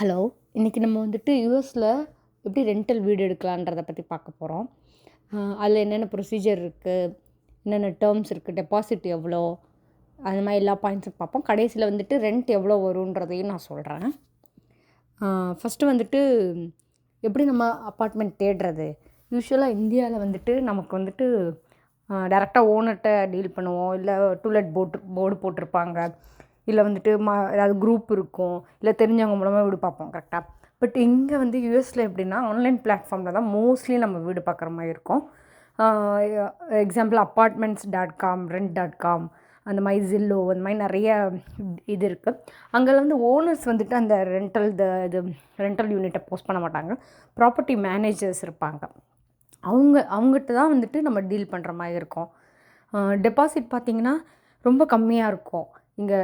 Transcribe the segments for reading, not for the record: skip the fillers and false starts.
Hello. இன்றைக்கி நம்ம வந்துட்டு யூஎஸில் எப்படி ரெண்டல் வீடு எடுக்கலான்றதை பற்றி பார்க்க போகிறோம். அதில் என்னென்ன ப்ரொசீஜர் இருக்குது, என்னென்ன டேர்ம்ஸ் இருக்குது, டெபாசிட் எவ்வளோ, அந்த மாதிரி எல்லா பாயிண்ட்ஸும் பார்ப்போம். கடைசியில் வந்துட்டு ரெண்ட் எவ்வளோ வருன்றதையும் நான் சொல்கிறேன். ஃபஸ்ட்டு வந்துட்டு எப்படி நம்ம அப்பார்ட்மெண்ட் தேடுறது. யூஸ்வலாக இந்தியாவில் வந்துட்டு நமக்கு வந்துட்டு டேரெக்டாக ஓனர்கிட்ட டீல் பண்ணுவோம். இல்லை டூலெட் போர்டு போட்டிருப்பாங்க, இல்லை வந்துட்டு ஏதாவது குரூப் இருக்கும், இல்லை தெரிஞ்சவங்க மூலமாக வீடு பார்ப்போம் கரெக்டாக. பட் இங்கே வந்து யூஎஸில் எப்படின்னா ஆன்லைன் பிளாட்ஃபார்மில் தான் மோஸ்ட்லி நம்ம வீடு பார்க்குற மாதிரி இருக்கும். எக்ஸாம்பிள் apartments.com, rent.com, அந்த மாதிரி ஜில்லோ, அந்த மாதிரி நிறைய இது இருக்குது. அங்கே வந்து ஓனர்ஸ் வந்துட்டு அந்த ரெண்டல் யூனிட்டை போஸ்ட் பண்ண மாட்டாங்க. ப்ராப்பர்ட்டி மேனேஜர்ஸ் இருப்பாங்க. அவங்ககிட்ட தான் வந்துட்டு நம்ம டீல் பண்ணுற மாதிரி இருக்கும். டெபாசிட் பார்த்திங்கன்னா ரொம்ப கம்மியாக இருக்கும். இங்கே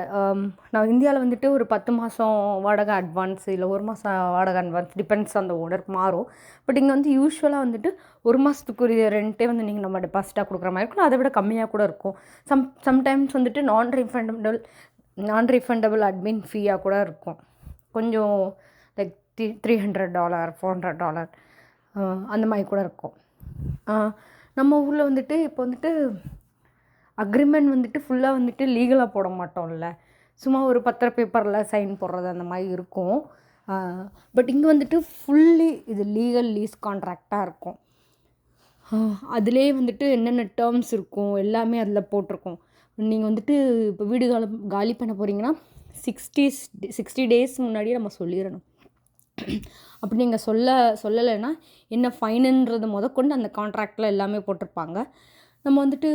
நான் இந்தியாவில் வந்துட்டு ஒரு 10 மாதம் வாடகை அட்வான்ஸ், இல்லை 1 மாதம் வாடகை அட்வான்ஸ், டிபெண்ட்ஸ் அந்த ஓனர் மாறும். பட் இங்கே வந்து யூஸ்வலாக வந்துட்டு 1 மாதத்துக்குரிய ரெண்ட்டே வந்து நீங்கள் நம்ம டெபாசிட்டாக கொடுக்குற மாதிரி இருக்கும். அதை விட கம்மியாக கூட இருக்கும். சம்டைம்ஸ் வந்துட்டு நான் ரீஃபண்டபிள் அட்மின் ஃபீயாக கூட இருக்கும். கொஞ்சம் லைக் $300, $400 அந்த மாதிரி கூட இருக்கும். நம்ம ஊரில் வந்துட்டு இப்போ வந்துட்டு அக்ரிமெண்ட் வந்துட்டு ஃபுல்லாக வந்துட்டு லீகலாக போட மாட்டோம்ல, சும்மா ஒரு பத்திர பேப்பரில் சைன் போடுறது அந்த மாதிரி இருக்கும். பட் இங்கே வந்துட்டு ஃபுல்லி இது லீகல் லீஸ் கான்ட்ராக்டாக இருக்கும். அதிலே வந்துட்டு என்னென்ன டேர்ம்ஸ் இருக்கும் எல்லாமே அதில் போட்டிருக்கோம். நீங்கள் வந்துட்டு இப்போ வீடு காலி பண்ண போகிறீங்கன்னா 60 டேஸ் முன்னாடியே நம்ம சொல்லிடணும். அப்படி நீங்கள் சொல்லலைன்னா என்ன ஃபைனுன்றது முதற்கொண்டு அந்த கான்ட்ராக்டில் எல்லாமே போட்டிருப்பாங்க. நம்ம வந்துட்டு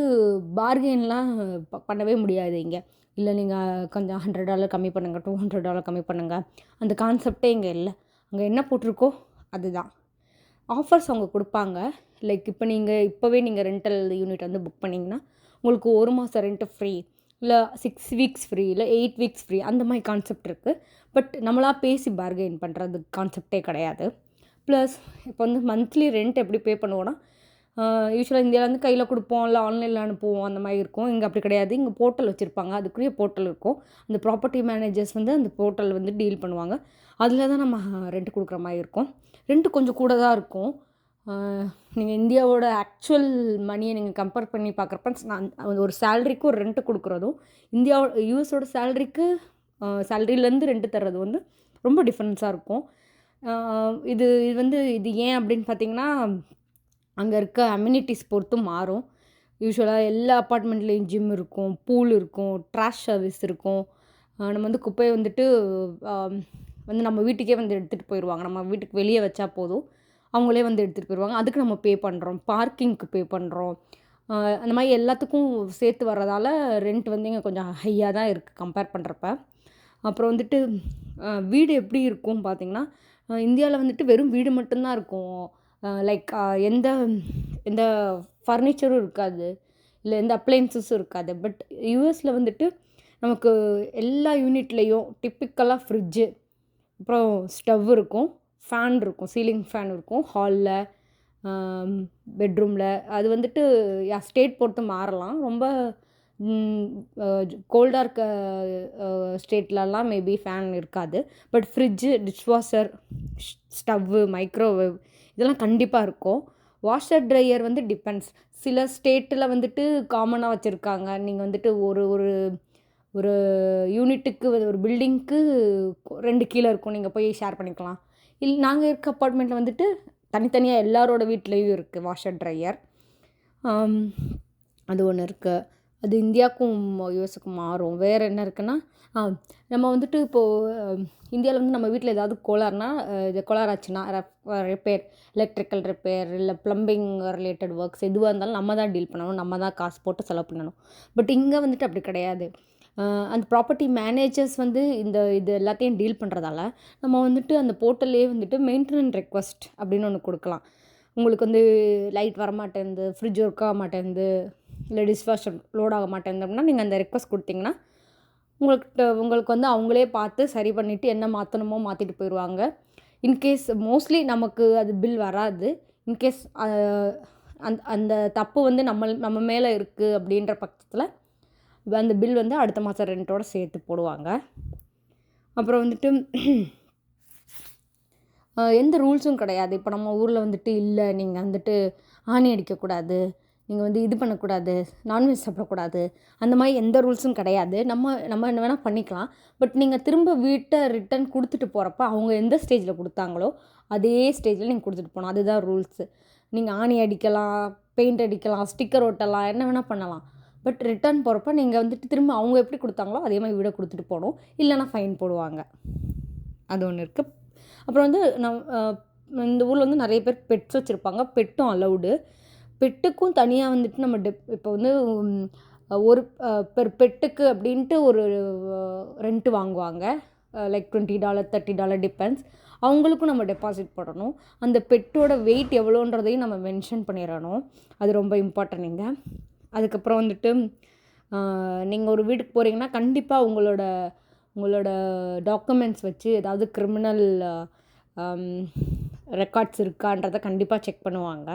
பார்கெயின்லாம் பண்ணவே முடியாது இங்கே. இல்லை நீங்கள் கொஞ்சம் $100 கம்மி பண்ணுங்கள், $200 கம்மி பண்ணுங்கள், அந்த கான்செப்டே இங்கே இல்லை. அங்கே என்ன போட்டிருக்கோ அதுதான். ஆஃபர்ஸ் அவங்க கொடுப்பாங்க. லைக் இப்போவே நீங்கள் ரெண்டல் யூனிட் வந்து புக் பண்ணிங்கன்னா உங்களுக்கு 1 மாதம் ரெண்ட்டு ஃப்ரீ, இல்லை 6 வீக்ஸ் ஃப்ரீ, இல்லை 8 வீக்ஸ் ஃப்ரீ, அந்த மாதிரி கான்செப்ட் இருக்குது. பட் நம்மளாக பேசி பார்கெயின் பண்ணுறது கான்செப்டே கிடையாது. ப்ளஸ் இப்போ வந்து மந்த்லி ரெண்ட் எப்படி பே பண்ணுவோன்னா, யூஸ்வலாக இந்தியாவில் வந்து கையில் கொடுப்போம், இல்லை ஆன்லைனில் அனுப்புவோம், அந்த மாதிரி இருக்கும். இங்கே அப்படி கிடையாது. இங்கே போர்ட்டல் வச்சுருப்பாங்க, அதுக்குரிய போர்ட்டல் இருக்கும். அந்த ப்ராப்பர்ட்டி மேனேஜர்ஸ் வந்து அந்த போர்ட்டல் வந்து டீல் பண்ணுவாங்க. அதில் தான் நம்ம ரெண்ட் கொடுக்குற மாதிரி இருக்கும். ரெண்ட்டு கொஞ்சம் கூட தான் இருக்கும். நீங்கள் இந்தியாவோட ஆக்சுவல் மணியை நீங்கள் கம்பேர் பண்ணி பார்க்குறப்ப நான் ஒரு சேலரிக்கு ஒரு ரெண்ட்டு கொடுக்குறதும் யூஎஸோட சேலரியிலேருந்து ரெண்ட்டு தர்றது வந்து ரொம்ப டிஃப்ரென்ஸாக இருக்கும். இது ஏன் அப்படின்னு பார்த்தீங்கன்னா, அங்கே இருக்க அம்யூனிட்டிஸ் பொறுத்து மாறும். யூஸ்வலாக எல்லா அப்பார்ட்மெண்ட்லேயும் ஜிம் இருக்கும், பூல் இருக்கும், ட்ராஷ் சர்வீஸ் இருக்கும். நம்ம வந்து குப்பையை வந்துட்டு வந்து நம்ம வீட்டுக்கே வந்து எடுத்துகிட்டு போயிடுவாங்க. நம்ம வீட்டுக்கு வெளியே வச்சா போதும், அவங்களே வந்து எடுத்துகிட்டு போயிடுவாங்க. அதுக்கு நம்ம பே பண்ணுறோம், பார்க்கிங்க்கு பே பண்ணுறோம். அந்த மாதிரி எல்லாத்துக்கும் சேர்த்து வர்றதால ரெண்ட் வந்து இங்கே கொஞ்சம் ஹையாக தான் இருக்குது கம்பேர் பண்ணுறப்ப. அப்புறம் வந்துட்டு வீடு எப்படி இருக்கும் பார்த்திங்கன்னா, இந்தியாவில் வந்துட்டு வெறும் வீடு மட்டும்தான் இருக்கும். லைக் எந்த எந்த ஃபர்னிச்சரும் இருக்காது, இல்லை எந்த அப்ளையன்ஸஸும் இருக்காது. பட் யூஎஸில் வந்துட்டு நமக்கு எல்லா யூனிட்லேயும் டிப்பிக்கலாக ஃப்ரிட்ஜு, அப்புறம் ஸ்டவ் இருக்கும், ஃபேன் இருக்கும், சீலிங் ஃபேன் இருக்கும் ஹாலில், பெட்ரூமில். அது வந்துட்டு ஸ்டேட் பொறுத்து மாறலாம். ரொம்ப கோல்டாக இருக்க ஸ்டேட்லலாம் மேபி ஃபேன் இருக்காது. But fridge, dishwasher, stove, microwave இதெல்லாம் கண்டிப்பாக இருக்கும். வாஷர் ட்ரையர் வந்து டிபெண்ட்ஸ். சில ஸ்டேட்டில் வந்துட்டு காமனாக வச்சுருக்காங்க. நீங்கள் வந்துட்டு ஒரு ஒரு யூனிட்டுக்கு ஒரு பில்டிங்க்கு 2 கீழே இருக்கும், நீங்கள் போய் ஷேர் பண்ணிக்கலாம். நாங்கள் இருக்க அப்பார்ட்மெண்ட்டில் வந்துட்டு தனித்தனியாக எல்லாரோட வீட்லேயும் இருக்குது வாஷர் ட்ரையர். அது ஒன்று இருக்குது. அது இந்தியாவுக்கும் யூஎஸுக்கும் மாறும். வேறு என்ன இருக்குன்னா, நம்ம வந்துட்டு இப்போது இந்தியாவில் வந்து நம்ம வீட்டில் ஏதாவது கோளாறாச்சுன்னா ரிப்பேர், எலக்ட்ரிக்கல் ரிப்பேர், இல்லை ப்ளம்பிங் ரிலேட்டட் ஒர்க்ஸ் எதுவாக இருந்தாலும் நம்ம தான் டீல் பண்ணணும், நம்ம தான் காசு போட்டு செலவு பண்ணணும். பட் இங்கே வந்துட்டு அப்படி கிடையாது. அந்த ப்ராப்பர்ட்டி மேனேஜர்ஸ் வந்து இது எல்லாத்தையும் டீல் பண்ணுறதால நம்ம வந்துட்டு அந்த போர்ட்டல்லே வந்துட்டு மெயின்டெனன்ஸ் ரெக்வஸ்ட் அப்படின்னு ஒன்று கொடுக்கலாம். உங்களுக்கு வந்து லைட் வரமாட்டேங்குது, ஃப்ரிட்ஜ் ஒர்க் ஆக மாட்டேங்குது, இல்லை டிஷ்வாஷர் லோட் ஆக மாட்டேங்குது அப்படின்னா நீங்கள் அந்த ரெக்வஸ்ட் கொடுத்தீங்கன்னா உங்களுக்கு வந்து அவங்களே பார்த்து சரி பண்ணிவிட்டு என்ன மாற்றணுமோ மாற்றிட்டு போயிடுவாங்க. இன்கேஸ் மோஸ்ட்லி நமக்கு அது பில் வராது. இன்கேஸ் அந்த தப்பு வந்து நம்ம மேலே இருக்குது அப்படின்ற பட்சத்தில் அந்த பில் வந்து அடுத்த மாதம் ரெண்ட்டோடு சேர்த்து போடுவாங்க. அப்புறம் வந்துட்டு எந்த ரூல்ஸும் கிடையாது. இப்போ நம்ம ஊரில் வந்துட்டு இல்லை நீங்கள் வந்துட்டு ஆணி அடிக்கக்கூடாது, நீங்கள் வந்து இது பண்ணக்கூடாது, நான்வெஜ் சாப்பிடக்கூடாது, அந்த மாதிரி எந்த ரூல்ஸும் கிடையாது. நம்ம நம்ம என்ன வேணால் பண்ணிக்கலாம். பட் நீங்கள் திரும்ப வீட்டை ரிட்டன் கொடுத்துட்டு போகிறப்ப அவங்க எந்த ஸ்டேஜில் கொடுத்தாங்களோ அதே ஸ்டேஜில் நீங்கள் கொடுத்துட்டு போகணும். அதுதான் ரூல்ஸு. நீங்கள் ஆணி அடிக்கலாம், பெயிண்ட் அடிக்கலாம், ஸ்டிக்கர் ஒட்டலாம், என்ன வேணால் பண்ணலாம். பட் ரிட்டர்ன் போகிறப்ப நீங்கள் வந்துட்டு திரும்ப அவங்க எப்படி கொடுத்தாங்களோ அதே மாதிரி வீடை கொடுத்துட்டு போகணும். இல்லைன்னா ஃபைன் போடுவாங்க. அது ஒன்று இருக்குது. அப்புறம் வந்து இந்த ஊரில் வந்து நிறைய பேர் பெட்ஸ் வச்சுருப்பாங்க. பெட்டும் அலவுடு. பெட்டுக்கும் தனியாக வந்துட்டு நம்ம இப்போ வந்து ஒரு பெட்டுக்கு அப்படின்ட்டு ஒரு ரெண்ட்டு வாங்குவாங்க. Like $20 $30 depends. அவங்களுக்கும் நம்ம டெபாசிட் போடணும். அந்த பெட்டோட வெயிட் எவ்வளோன்றதையும் நம்ம மென்ஷன் பண்ணிடணும். அது ரொம்ப இம்பார்ட்டன்ட். அதுக்கப்புறம் வந்துட்டு நீங்கள் ஒரு வீட்டுக்கு போகிறீங்கன்னா கண்டிப்பாக உங்களோட டாக்குமெண்ட்ஸ் வச்சு ஏதாவது கிரிமினல் ரெக்கார்ட்ஸ் இருக்கான்றதை கண்டிப்பாக செக் பண்ணுவாங்க.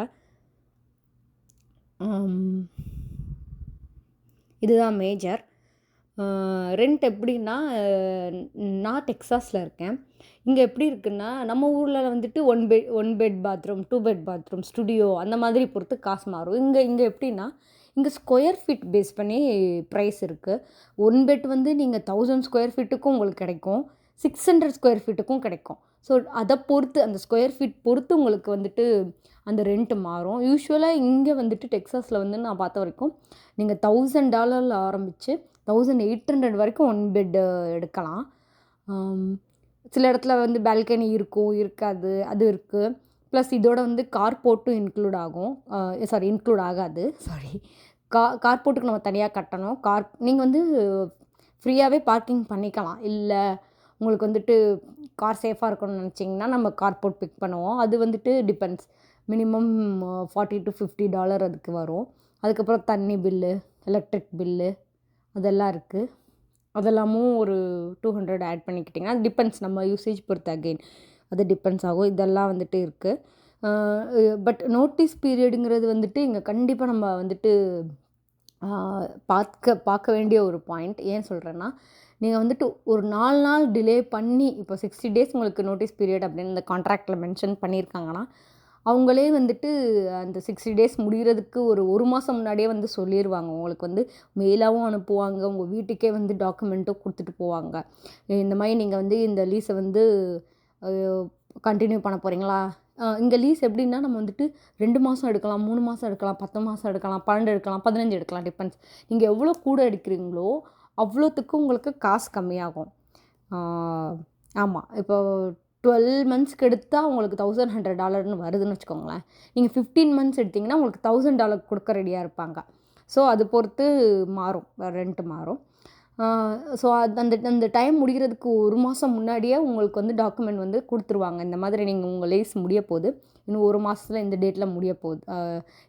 இதுதான் மேஜர். ரெண்ட் எப்படின்னா, நான் டெக்ஸாஸில் இருக்கேன். இங்கே எப்படி இருக்குன்னா, நம்ம ஊரில் வந்துட்டு one bed bathroom, 2 bed bathroom, studio அந்த மாதிரி பொறுத்து காசு மாறும். இங்கே எப்படின்னா, இங்கே ஸ்கொயர் ஃபீட் பேஸ் பண்ணி ப்ரைஸ் இருக்குது. 1 பெட் வந்து நீங்கள் 1000 ஸ்கொயர் ஃபீட்டுக்கும் உங்களுக்கு கிடைக்கும், 600 ஸ்கொயர் ஃபீட்டுக்கும் கிடைக்கும். ஸோ அதை பொறுத்து, அந்த ஸ்கொயர் ஃபீட் பொறுத்து உங்களுக்கு வந்துட்டு அந்த ரெண்ட்டு மாறும். யூஸ்வலாக இங்கே வந்துட்டு டெக்ஸாஸில் வந்து நான் பார்த்த வரைக்கும் நீங்கள் $1000 ஆரம்பித்து 1800 வரைக்கும் 1 பெட்டு எடுக்கலாம். சில இடத்துல வந்து பால்கனி இருக்கும், இருக்காது, அது இருக்குது. ப்ளஸ் இதோட வந்து கார்போர்ட்டும் இன்க்ளூட் ஆகும். இன்க்ளூட் ஆகாது, கார்போர்ட்டுக்கு நம்ம தனியாக கட்டணும். நீங்கள் வந்து ஃப்ரீயாகவே பார்க்கிங் பண்ணிக்கலாம். இல்லை உங்களுக்கு வந்துட்டு கார் சேஃபாக இருக்கணும்னு நினச்சிங்கன்னா நம்ம கார்போர்ட் பிக் பண்ணுவோம். அது வந்துட்டு டிபெண்ட்ஸ். மினிமம் $40 to $50 அதுக்கு வரும். அதுக்கப்புறம் தண்ணி பில்லு, எலக்ட்ரிக் பில்லு அதெல்லாம் இருக்குது. அதெல்லாமும் ஒரு 200 ஆட் பண்ணிக்கிட்டிங்கன்னா அது டிபெண்ட்ஸ், நம்ம யூசேஜ் பொறுத்து அகெயின் அது டிபெண்ட்ஸ் ஆகும். இதெல்லாம் வந்துட்டு இருக்குது. பட் நோட்டீஸ் பீரியடுங்கிறது வந்துட்டு இங்கே கண்டிப்பாக நம்ம வந்துட்டு பார்க்க வேண்டிய ஒரு பாயிண்ட். ஏன் சொல்கிறேன்னா, நீங்கள் வந்துட்டு ஒரு 4 நாள் டிலே பண்ணி, இப்போ 60 days உங்களுக்கு நோட்டீஸ் பீரியட் அப்படின்னு இந்த கான்ட்ராக்டில் மென்ஷன் பண்ணியிருக்காங்கன்னா, அவங்களே வந்துட்டு அந்த 60 days முடிகிறதுக்கு ஒரு மாதம் முன்னாடியே வந்து சொல்லிடுவாங்க. உங்களுக்கு வந்து மெயிலாகவும் அனுப்புவாங்க, உங்கள் வீட்டுக்கே வந்து டாக்குமெண்ட்டும் கொடுத்துட்டு போவாங்க. இந்த மாதிரி நீங்கள் வந்து இந்த லீஸை வந்து கண்டினியூ பண்ண போகிறீங்களா? இங்கே லீஸ் எப்படின்னா, நம்ம வந்துட்டு 2 மாதம் எடுக்கலாம், 3 மாதம் எடுக்கலாம், 10 மாதம் எடுக்கலாம், 12 எடுக்கலாம், 15 எடுக்கலாம், டிபெண்ட்ஸ். நீங்கள் எவ்வளோ கூட எடுக்கிறீங்களோ அவ்வளோத்துக்கு உங்களுக்கு காசு கம்மியாகும். ஆமாம், இப்போ 12 monthsக்கு எடுத்தால் உங்களுக்கு $1100 வருதுன்னு வச்சுக்கோங்களேன். நீங்கள் 15 months எடுத்திங்கன்னா உங்களுக்கு $1000 கொடுக்க ரெடியாக இருப்பாங்க. ஸோ அது பொறுத்து மாறும், ரெண்ட்டு மாறும். ஸோ அந்த டைம் முடிகிறதுக்கு ஒரு மாதம் முன்னாடியே உங்களுக்கு வந்து டாக்குமெண்ட் வந்து கொடுத்துருவாங்க. இந்த மாதிரி நீங்கள் உங்கள் லீஸ் முடிய போகுது, இன்னும் 1 மாதத்தில் இந்த டேட்டில் முடிய போகுது,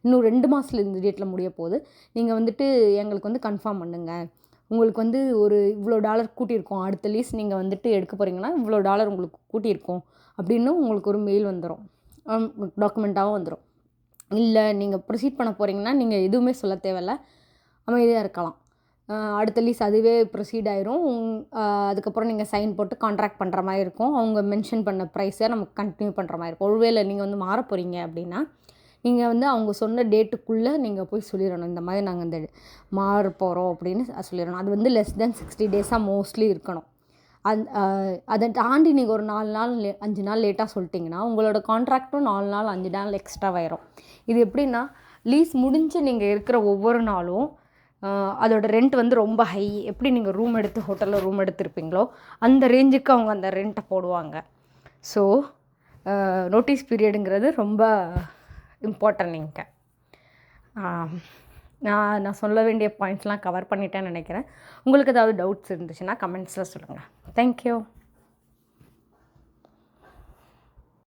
இன்னும் 2 மாதத்தில் இந்த டேட்டில் முடிய போகுது, நீங்கள் வந்துட்டு எங்களுக்கு வந்து கன்ஃபார்ம் பண்ணுங்கள். உங்களுக்கு வந்து ஒரு இவ்வளோ $, கூட்டியிருக்கோம், அடுத்த லீஸ் நீங்கள் வந்துட்டு எடுக்க போகிறீங்கன்னா இவ்வளோ $, உங்களுக்கு கூட்டியிருக்கோம் அப்படின்னு உங்களுக்கு ஒரு மெயில் வந்துடும், டாக்குமெண்ட்டாகவும் வந்துடும். இல்லை நீங்கள் ப்ரொசீட் பண்ண போகிறீங்கன்னா நீங்கள் எதுவுமே சொல்ல தேவையில்ல, அமைதியாக இருக்கலாம். அடுத்த லீஸ் அதுவே ப்ரொசீட் ஆயிரும். அதுக்கப்புறம் நீங்கள் சைன் போட்டு கான்ட்ராக்ட் பண்ணுற மாதிரி இருக்கும். அவங்க மென்ஷன் பண்ண ப்ரைஸை நமக்கு கண்டினியூ பண்ணுற மாதிரி இருக்கும். ஒருவேளை நீங்கள் வந்து மாற போகிறீங்க அப்படின்னா நீங்கள் வந்து அவங்க சொன்ன டேட்டுக்குள்ளே நீங்கள் போய் சொல்லிடணும், இந்த மாதிரி நாங்கள் இந்த மாற போகிறோம் அப்படின்னு சொல்லிடணும். அது வந்து less than 60 days மோஸ்ட்லி இருக்கணும். அதை தாண்டி நீங்கள் ஒரு 4 நாள் 5 நாள் லேட்டாக சொல்லிட்டிங்கன்னா உங்களோட கான்ட்ராக்டும் 4 நாள் 5 நாள் எக்ஸ்ட்ராவாயிரும். இது எப்படின்னா, லீஸ் முடிஞ்சு நீங்கள் இருக்கிற ஒவ்வொரு நாளும் அதோட ரெண்ட் வந்து ரொம்ப ஹை. எப்படி நீங்கள் ஹோட்டலில் ரூம் எடுத்துருப்பீங்களோ அந்த ரேஞ்சுக்கு அவங்க அந்த ரெண்ட்டை போடுவாங்க. ஸோ நோட்டீஸ் பீரியடுங்கிறது ரொம்ப இம்பார்ட்டன்ட். இங்கே நான் சொல்ல வேண்டிய பாயிண்ட்ஸ்லாம் கவர் பண்ணிட்டேன்னு நினைக்கிறேன். உங்களுக்கு ஏதாவது டவுட்ஸ் இருந்துச்சுன்னா கமெண்ட்ஸில் சொல்லுங்கள். தேங்க்யூ.